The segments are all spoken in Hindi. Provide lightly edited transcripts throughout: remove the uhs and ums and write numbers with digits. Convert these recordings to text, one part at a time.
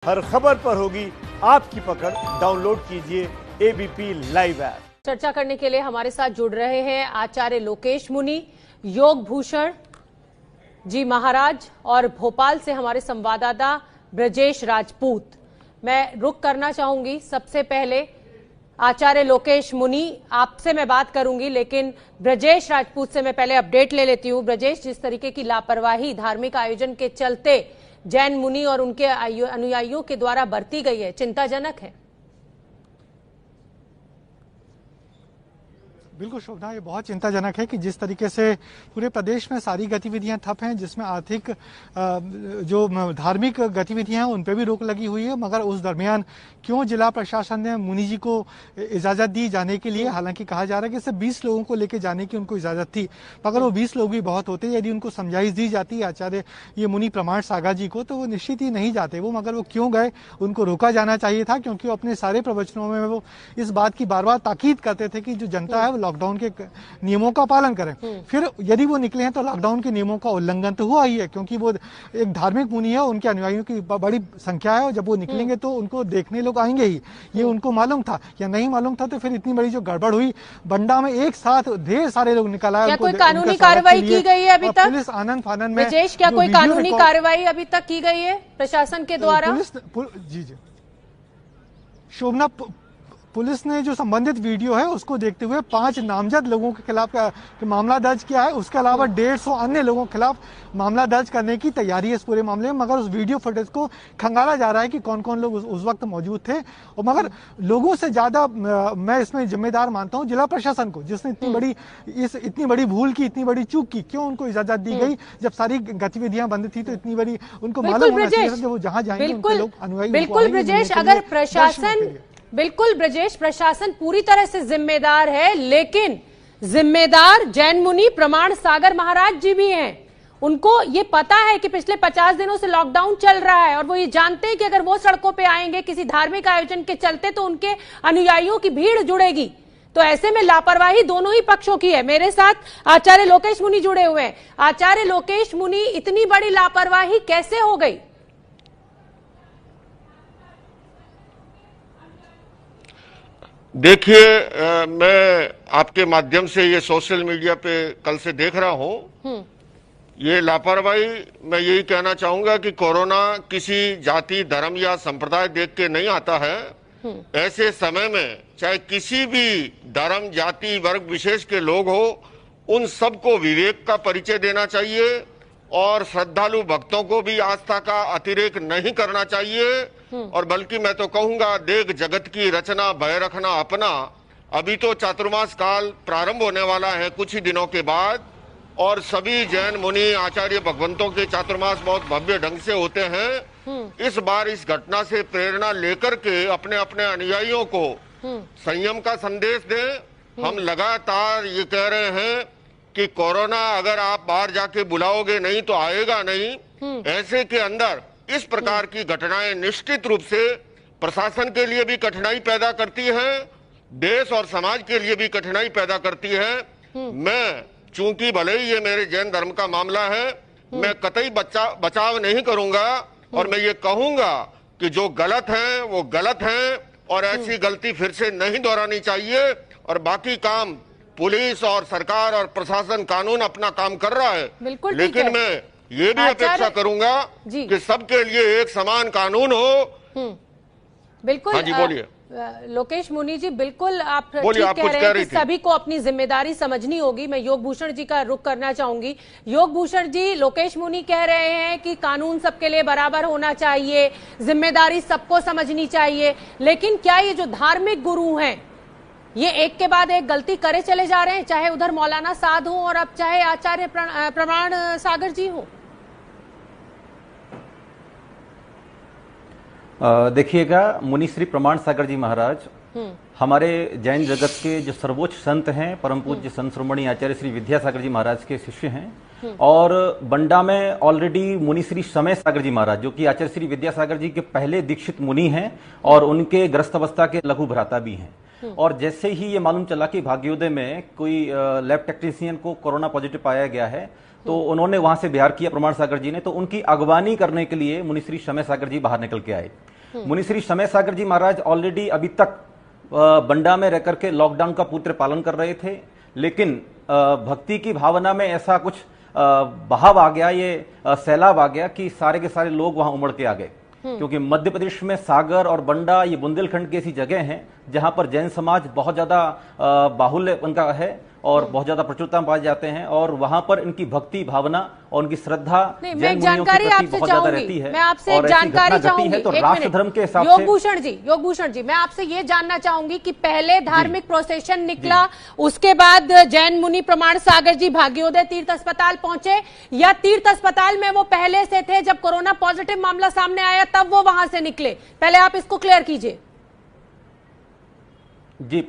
हर खबर पर होगी आपकी पकड़। डाउनलोड कीजिए एबीपी लाइव ऐप। चर्चा करने के लिए हमारे साथ जुड़ रहे हैं आचार्य लोकेश मुनि, योग भूषण जी महाराज और भोपाल से हमारे संवाददाता ब्रजेश राजपूत। मैं रुक करना चाहूंगी। सबसे पहले आचार्य लोकेश मुनि, आपसे मैं बात करूंगी, लेकिन ब्रजेश राजपूत से मैं पहले अपडेट ले लेती हूं। ब्रजेश, जिस तरीके की लापरवाही धार्मिक आयोजन के चलते जैन मुनि और उनके अनुयायियों के द्वारा बरती गई है, चिंताजनक है। बिल्कुल शोभना, ये बहुत चिंताजनक है कि जिस तरीके से पूरे प्रदेश में सारी गतिविधियां ठप हैं, जिसमें आर्थिक जो धार्मिक गतिविधियां हैं उन पर भी रोक लगी हुई है, मगर उस दरमियान क्यों जिला प्रशासन ने मुनि जी को इजाजत दी जाने के लिए। हालांकि कहा जा रहा है कि सिर्फ 20 लोगों को लेकर जाने की उनको इजाजत थी, मगर वो 20 लोग भी बहुत होते। यदि उनको समझाइश दी जाती आचार्य ये मुनि प्रमाण सागर जी को, तो वो निश्चित ही नहीं जाते वो। मगर वो क्यों गए, उनको रोका जाना चाहिए था, क्योंकि वो अपने सारे प्रवचनों में वो इस बात की बार बार ताकीद करते थे कि जो जनता है वो लॉकडाउन के नियमों का पालन करें। फिर यदि वो निकले हैं तो लॉकडाउन के नियमों का उल्लंघन तो हुआ ही है, क्योंकि वो एक धार्मिक मुनि है, उनके अनुयायियों की बड़ी संख्या है और जब वो निकलेंगे तो उनको देखने लोग आएंगे ही। ये उनको मालूम था या नहीं मालूम था? तो फिर इतनी बड़ी जो गड़बड़ हुई, बंडा में एक साथ ढेर सारे लोग निकल आए। क्या कोई कानूनी कार्रवाई की गई है अभी तक? पुलिस आनंद फानन में विशेष क्या कोई कानूनी कार्रवाई अभी तक की गई है प्रशासन के द्वारा? जी शोभना, पुलिस ने जो संबंधित वीडियो है उसको देखते हुए 5 नामजद लोगों के खिलाफ मामला दर्ज किया है। उसके अलावा 150 अन्य लोगों के खिलाफ मामला दर्ज करने की तैयारी है इस पूरे मामले में। मगर उस वीडियो फुटेज को खंगाला जा रहा है कि कौन कौन लोग उस वक्त मौजूद थे। और मगर लोगों से ज्यादा मैं इसमें जिम्मेदार मानता हूं जिला प्रशासन को, जिसने इतनी बड़ी भूल की, इतनी बड़ी चूक की। क्यों उनको इजाजत दी गई जब सारी गतिविधियां बंद थी? तो इतनी बड़ी उनको मालूम होना चाहिए जब वो जहां जाएंगे उनके लोग अनुयायी। बिल्कुल ब्रजेश, अगर प्रशासन, बिल्कुल ब्रजेश, प्रशासन पूरी तरह से जिम्मेदार है, लेकिन जिम्मेदार जैन मुनि प्रमाण सागर महाराज जी भी हैं। उनको ये पता है कि पिछले 50 दिनों से लॉकडाउन चल रहा है और वो ये जानते हैं कि अगर वो सड़कों पे आएंगे किसी धार्मिक आयोजन के चलते तो उनके अनुयायियों की भीड़ जुड़ेगी। तो ऐसे में लापरवाही दोनों ही पक्षों की है। मेरे साथ आचार्य लोकेश मुनि जुड़े हुए हैं। आचार्य लोकेश मुनि, इतनी बड़ी लापरवाही कैसे हो गई? देखिए, मैं आपके माध्यम से ये सोशल मीडिया पे कल से देख रहा हूं। ये लापरवाही, मैं यही कहना चाहूंगा कि कोरोना किसी जाति, धर्म या संप्रदाय देख के नहीं आता है। ऐसे समय में चाहे किसी भी धर्म, जाति, वर्ग विशेष के लोग हो, उन सबको विवेक का परिचय देना चाहिए और श्रद्धालु भक्तों को भी आस्था का अतिरेक नहीं करना चाहिए। और बल्कि मैं तो कहूंगा, देख जगत की रचना भय रखना अपना। अभी तो चातुर्मास काल प्रारंभ होने वाला है कुछ ही दिनों के बाद, और सभी जैन मुनि आचार्य भगवंतों के चातुर्मास बहुत भव्य ढंग से होते हैं। इस बार इस घटना से प्रेरणा लेकर के अपने अपने अनुयायियों को संयम का संदेश दें। हम लगातार ये कह रहे हैं कि कोरोना अगर आप बाहर जाके बुलाओगे नहीं तो आएगा नहीं। ऐसे के अंदर इस प्रकार की घटनाएं निश्चित रूप से प्रशासन के लिए भी कठिनाई पैदा करती है, देश और समाज के लिए भी कठिनाई पैदा करती है। मैं, चूंकि भले ही ये मेरे जैन धर्म का मामला है, मैं कतई बचाव नहीं करूंगा और मैं ये कहूंगा कि जो गलत है वो गलत है और ऐसी गलती फिर से नहीं दोहरानी चाहिए। और बाकी काम पुलिस और सरकार और प्रशासन, कानून अपना काम कर रहा है, लेकिन मैं ये भी अपेक्षा करूंगा कि सबके लिए एक समान कानून हो। बिल्कुल। हाँ जी, बोलिए। लोकेश मुनि जी, बिल्कुल आप ठीक कह रहे हैं कि सभी को अपनी जिम्मेदारी समझनी होगी। मैं योग भूषण जी का रुख करना चाहूंगी। योग भूषण जी, लोकेश मुनि कह रहे हैं कि कानून सबके लिए बराबर होना चाहिए, जिम्मेदारी सबको समझनी चाहिए, लेकिन क्या ये जो धार्मिक गुरु हैं ये एक के बाद एक गलती करे चले जा रहे हैं? चाहे उधर मौलाना साध हो और अब चाहे आचार्य प्रमाण सागर जी हो। देखिएगा, मुनि श्री प्रमाण सागर जी महाराज हमारे जैन जगत के जो सर्वोच्च संत हैं, परम पूज्य संत श्रोमणी आचार्य श्री विद्यासागर जी महाराज के शिष्य हैं। और बंडा में ऑलरेडी मुनि श्री समय सागर जी महाराज, जो कि आचार्य श्री विद्यासागर जी के पहले दीक्षित मुनि हैं और उनके ग्रस्त अवस्था के लघु भ्राता भी हैं। और जैसे ही ये मालूम चला कि भाग्योदय में कोई लैब टेक्नीशियन को कोरोना पॉजिटिव पाया गया है, तो उन्होंने वहां से बिहार किया प्रमाण सागर जी ने, तो उनकी अगवानी करने के लिए मुनिश्री शमय सागर जी बाहर निकल के आए। मुनिश्री शमय सागर जी महाराज ऑलरेडी अभी तक बंडा में रह करके लॉकडाउन का पूर्ण पालन कर रहे थे, लेकिन भक्ति की भावना में ऐसा कुछ बहाव आ गया, ये सैलाब आ गया कि सारे के सारे लोग वहां उमड़ के आ गए। क्योंकि मध्य प्रदेश में सागर और बंडा ये बुंदेलखंड की ऐसी जगह हैं जहां पर जैन समाज बहुत ज्यादा बाहुल्य उनका है और बहुत ज्यादा प्रचुरता पाए जाते हैं, और वहां पर इनकी भक्ति भावना और उनकी श्रद्धा जैन मुनियों के प्रति बहुत ज्यादा रहती है। मैं आपसे एक जानकारी चाहूंगी, तो राष्ट्र धर्म के हिसाब से योगभूषण जी मैं आपसे ये जानना चाहूंगी कि पहले धार्मिक प्रोसेशन निकला, उसके बाद जैन मुनि प्रमाण सागर जी भाग्योदय तीर्थ अस्पताल पहुंचे, या तीर्थ अस्पताल में वो पहले से थे, जब कोरोना पॉजिटिव मामला सामने आया तब वो वहां से निकले? पहले आप इसको क्लियर कीजिए। जी,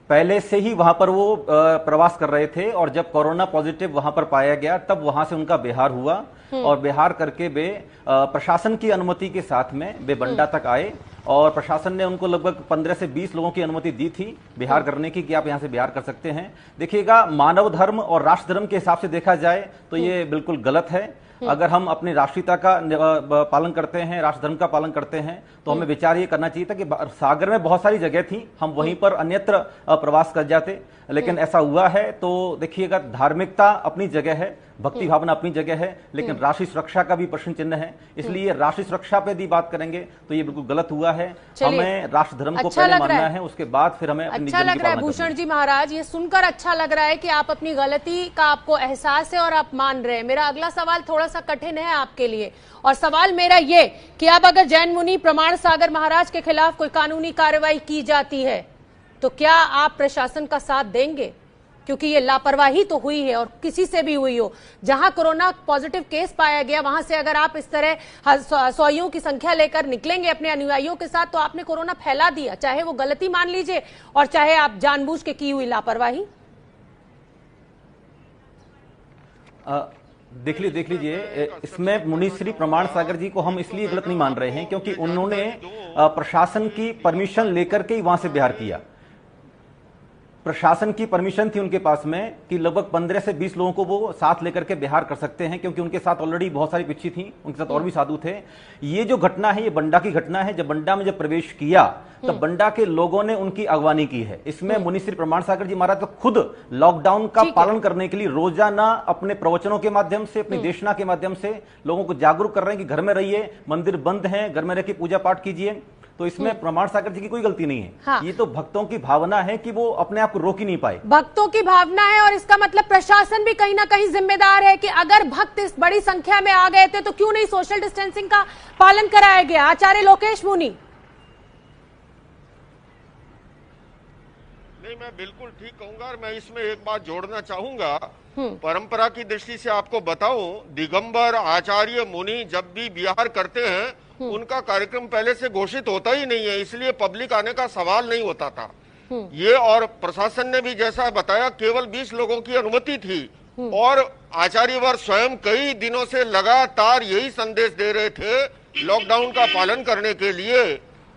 पहले से ही वहां पर वो प्रवास कर रहे थे, और जब कोरोना पॉजिटिव वहां पर पाया गया तब वहां से उनका बिहार हुआ, और बिहार करके वे प्रशासन की अनुमति के साथ में वे बंडा तक आए, और प्रशासन ने उनको लगभग 15 से 20 लोगों की अनुमति दी थी बिहार करने की, कि आप यहां से बिहार कर सकते हैं। देखिएगा, मानव धर्म और राष्ट्र धर्म के हिसाब से देखा जाए तो ये बिल्कुल गलत है। अगर हम अपनी राष्ट्रीयता का पालन करते हैं, राष्ट्र धर्म का पालन करते हैं, तो हमें विचार ये करना चाहिए था कि सागर में बहुत सारी जगह थी, हम वहीं पर अन्यत्र प्रवास कर जाते, लेकिन ऐसा हुआ है। तो देखिएगा, धार्मिकता अपनी जगह है, भक्ति भावना अपनी जगह है, लेकिन राष्ट्रीय सुरक्षा का भी प्रश्न चिन्ह है। इसलिए राष्ट्रीय सुरक्षा पे यदि बात करेंगे तो ये बिल्कुल गलत हुआ है। हमें राष्ट्र धर्म को पहले मानना है, उसके बाद फिर हमें अच्छा लग रहा है भूषण जी महाराज, ये सुनकर अच्छा लग रहा है कि आप अपनी गलती का आपको एहसास है और आप मान रहे हैं। मेरा अगला सवाल थोड़ा सा कठिन है आपके लिए, और सवाल मेरा ये कि अब अगर जैन मुनि प्रमाण सागर महाराज के खिलाफ कोई कानूनी कार्रवाई की जाती है तो क्या आप प्रशासन का साथ देंगे? क्योंकि ये लापरवाही तो हुई है, और किसी से भी हुई हो, जहां कोरोना पॉजिटिव केस पाया गया वहां से अगर आप इस तरह सौइयों की संख्या लेकर निकलेंगे अपने अनुयायियों के साथ, तो आपने कोरोना फैला दिया, चाहे वो गलती मान लीजिए और चाहे आप जानबूझ के की हुई लापरवाही। देख लीजिए, इसमें मुनिश्री प्रमाण सागर जी को हम इसलिए गलत नहीं मान रहे हैं क्योंकि उन्होंने प्रशासन की परमिशन लेकर के ही वहां से बिहार किया। प्रशासन की परमिशन थी उनके पास में कि लगभग 15 से 20 लोगों को वो साथ लेकर के बिहार कर सकते हैं, क्योंकि उनके साथ ऑलरेडी बहुत सारी पिच्छी थी, उनके साथ और भी साधु थे। ये जो घटना है, ये बंडा की घटना है। जब बंडा में जब प्रवेश किया तब बंडा के लोगों ने उनकी अगवानी की है। इसमें मुनिश्री प्रमाण सागर जी महाराज तो खुद लॉकडाउन का पालन करने के लिए रोजाना अपने प्रवचनों के माध्यम से, अपनी देशना के माध्यम से लोगों को जागरूक कर रहे हैं कि घर में रहिए, मंदिर बंद हैं, घर में रह के पूजा पाठ कीजिए। तो इसमें प्रमाण सागर जी की कोई गलती नहीं है। हाँ। ये तो भक्तों की भावना है कि वो अपने आप को रोक ही नहीं पाए। भक्तों की भावना है, और इसका मतलब प्रशासन भी कहीं ना कहीं जिम्मेदार है कि अगर भक्त इस बड़ी संख्या में आ गए थे तो क्यों नहीं सोशल डिस्टेंसिंग का पालन कराया गया? आचार्य लोकेश मुनि। नहीं, मैं बिल्कुल ठीक कहूंगा, और मैं इसमें एक बात जोड़ना चाहूंगा। परंपरा की दृष्टि से आपको बताऊं, दिगंबर आचार्य मुनि जब भी बिहार करते हैं उनका कार्यक्रम पहले से घोषित होता ही नहीं है, इसलिए पब्लिक आने का सवाल नहीं होता था। ये, और प्रशासन ने भी जैसा बताया, केवल 20 लोगों की अनुमति थी, और आचार्यवर स्वयं कई दिनों से लगातार यही संदेश दे रहे थे लॉकडाउन का पालन करने के लिए।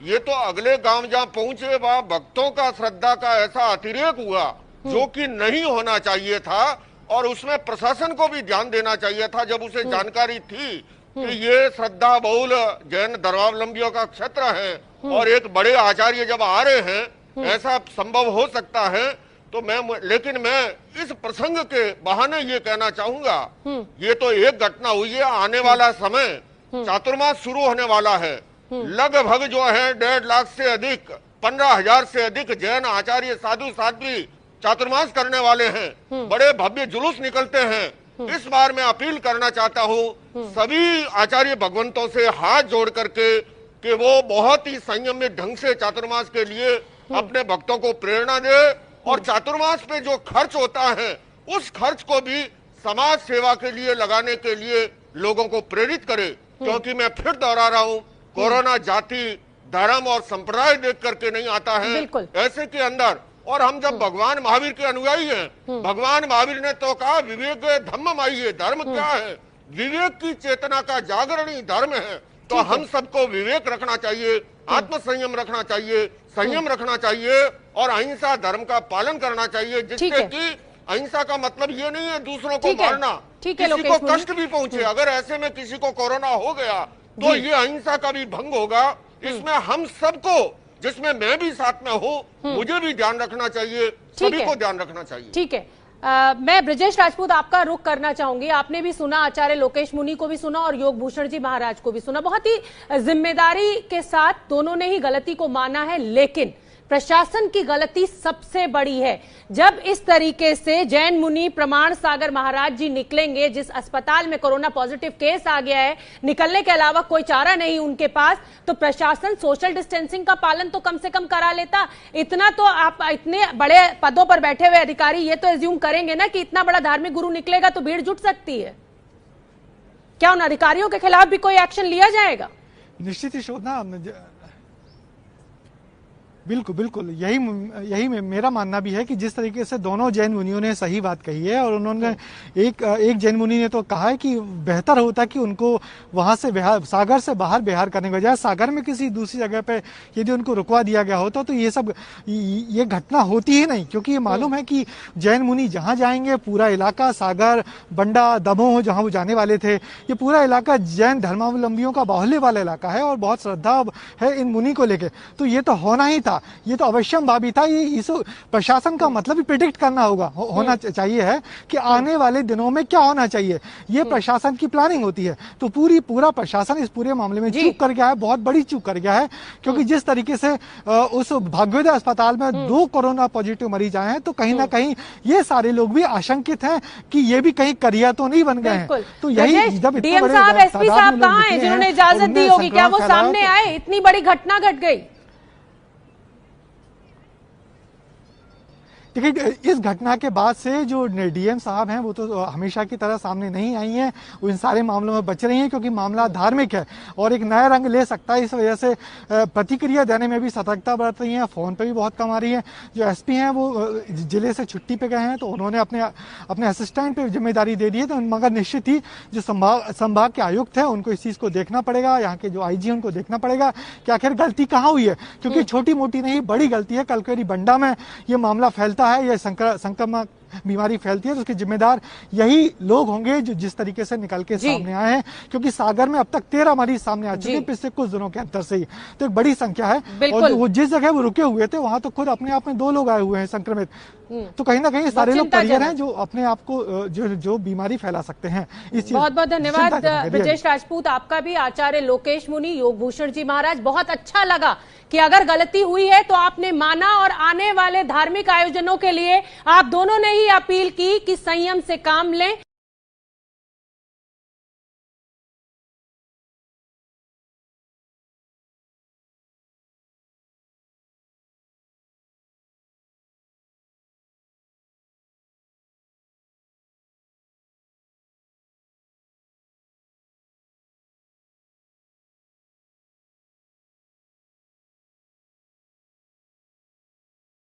ये तो अगले गांव जहां पहुंचे वहां भक्तों का श्रद्धा का ऐसा अतिरेक हुआ जो कि नहीं होना चाहिए था, और उसमें प्रशासन को भी ध्यान देना चाहिए था जब उसे जानकारी थी कि ये श्रद्धा बहुल जैन धर्मावलंबियों का क्षेत्र है, और एक बड़े आचार्य जब आ रहे हैं, ऐसा संभव हो सकता है। तो लेकिन मैं इस प्रसंग के बहाने ये कहना चाहूंगा, ये तो एक घटना हुई है, आने वाला समय चातुर्मास शुरू होने वाला है। लगभग जो है 1.5 लाख से अधिक, 15,000 से अधिक जैन आचार्य साधु साध्वी चातुर्मास करने वाले हैं। बड़े भव्य जुलूस निकलते हैं। इस बार मैं अपील करना चाहता हूं सभी आचार्य भगवंतों से हाथ जोड़ करके कि वो बहुत ही संयमित ढंग से चातुर्मास के लिए अपने भक्तों को प्रेरणा दे, और चातुर्मास पे जो खर्च होता है उस खर्च को भी समाज सेवा के लिए लगाने के लिए लोगों को प्रेरित करे। क्योंकि मैं फिर दोहरा रहा हूं, कोरोना जाति धर्म और संप्रदाय देख करके नहीं आता है। ऐसे के अंदर, और हम जब भगवान महावीर के अनुयायी हैं, भगवान महावीर ने तो कहा विवेक धम्म आइए। धर्म क्या है? विवेक की चेतना का जागरण ही धर्म है। तो हम सबको विवेक रखना चाहिए, आत्म संयम रखना चाहिए, संयम रखना चाहिए, और अहिंसा धर्म का पालन करना चाहिए, जिससे कि अहिंसा का मतलब ये नहीं है दूसरों को ठीक है, मारना, ठीक है, किसी लोकेश को मुनि। कष्ट भी पहुंचे। अगर ऐसे में किसी को कोरोना हो गया तो ये अहिंसा का भी भंग होगा। इसमें हम सबको, जिसमें मैं भी साथ में हूं, मुझे भी ध्यान रखना चाहिए, सभी को ध्यान रखना चाहिए। ठीक है। मैं ब्रजेश राजपूत आपका रुख करना चाहूंगी। आपने भी सुना, आचार्य लोकेश मुनि को भी सुना और योग भूषण जी महाराज को भी सुना। बहुत ही जिम्मेदारी के साथ दोनों ने ही गलती को माना है, लेकिन प्रशासन की गलती सबसे बड़ी है। जब इस तरीके से जैन मुनि प्रमाण सागर महाराज जी निकलेंगे, जिस अस्पताल में कोरोना पॉजिटिव केस आ गया है, निकलने के अलावा कोई चारा नहीं उनके पास, तो प्रशासन सोशल डिस्टेंसिंग का पालन तो कम से कम करा लेता। इतना तो आप इतने बड़े पदों पर बैठे हुए अधिकारी ये तो एज्यूम करेंगे ना कि इतना बड़ा धार्मिक गुरु निकलेगा तो भीड़ जुट सकती है। क्या उन अधिकारियों के खिलाफ भी कोई एक्शन लिया जाएगा? निश्चित ही शोधना, बिल्कुल बिल्कुल यही मेरा मानना भी है कि जिस तरीके से दोनों जैन मुनियों ने सही बात कही है, और उन्होंने एक जैन मुनि ने तो कहा है कि बेहतर होता कि उनको वहां से सागर से बाहर बिहार करने के बजाय सागर में किसी दूसरी जगह पे यदि उनको रुकवा दिया गया होता तो ये घटना होती ही नहीं। क्योंकि ये मालूम है कि जैन मुनि जहां जाएंगे, पूरा इलाका सागर, बंडा, दमोह जहां वो जाने वाले थे, ये पूरा इलाका जैन धर्मावलंबियों का बाहुल्य वाला इलाका है और बहुत श्रद्धा है इन मुनि को लेकर। तो ये तो होना ही था, ये तो अवश्यम भावी था। ये इस प्रशासन का मतलब ही प्रिडिक्ट करना होना चाहिए है कि आने वाले दिनों में क्या होना चाहिए। ये प्रशासन की प्लानिंग होती है। तो पूरा प्रशासन इस पूरे मामले में चूक कर गया है, बहुत बड़ी चूक कर गया है। क्योंकि जिस तरीके से उस भाग्योदय अस्पताल में 2 कोरोना पॉजिटिव मरीज आए हैं, तो कहीं ना कहीं ये सारे लोग भी आशंकित हैं कि ये भी कहीं करिया तो नहीं बन गए हैं। तो यही जब डीएम साहब, एसपी साहब कहाँ हैं जिन्होंने इजाजत दी होगी? क्या वो सामने आए? इतनी बड़ी घटना घट गई। देखिए, इस घटना के बाद से जो डीएम साहब हैं वो तो हमेशा की तरह सामने नहीं आई हैं, वो इन सारे मामलों में बच रही हैं क्योंकि मामला धार्मिक है और एक नया रंग ले सकता है। इस वजह से प्रतिक्रिया देने में भी सतर्कता बरत रही हैं, फोन पे भी बहुत कम आ रही है। जो एसपी हैं वो जिले से छुट्टी पे गए हैं, तो उन्होंने अपने असिस्टेंट पे जिम्मेदारी दे दी है। तो मगर निश्चित ही जो संभाग के आयुक्त हैं उनको इस चीज को देखना पड़ेगा, यहाँ के जो आईजी उनको देखना पड़ेगा कि आखिर गलती कहाँ हुई है। क्योंकि छोटी मोटी नहीं, बड़ी गलती है। कल के बंडा में ये मामला फैलता है, ये संक्रमण बीमारी फैलती है, तो उसके जिम्मेदार यही लोग होंगे जो जिस तरीके से निकल के सामने आए हैं। क्योंकि सागर में अब तक 13 मरीज सामने आ चुके हैं पिछले कुछ दिनों के अंतर से ही, तो एक बड़ी संख्या है। और वो जिस जगह वो रुके हुए थे वहां तो खुद अपने आप में 2 लोग आए हुए हैं संक्रमित। तो कहीं ना कहीं सारे लोग करियर हैं जो अपने आप को जो बीमारी फैला सकते हैं। बहुत बहुत धन्यवाद ब्रजेश राजपूत, आपका भी। आचार्य लोकेश मुनि, योग भूषण जी महाराज, बहुत अच्छा लगा कि अगर गलती हुई है तो आपने माना और आने वाले धार्मिक आयोजनों के लिए आप दोनों ने ही अपील की कि संयम से काम लें।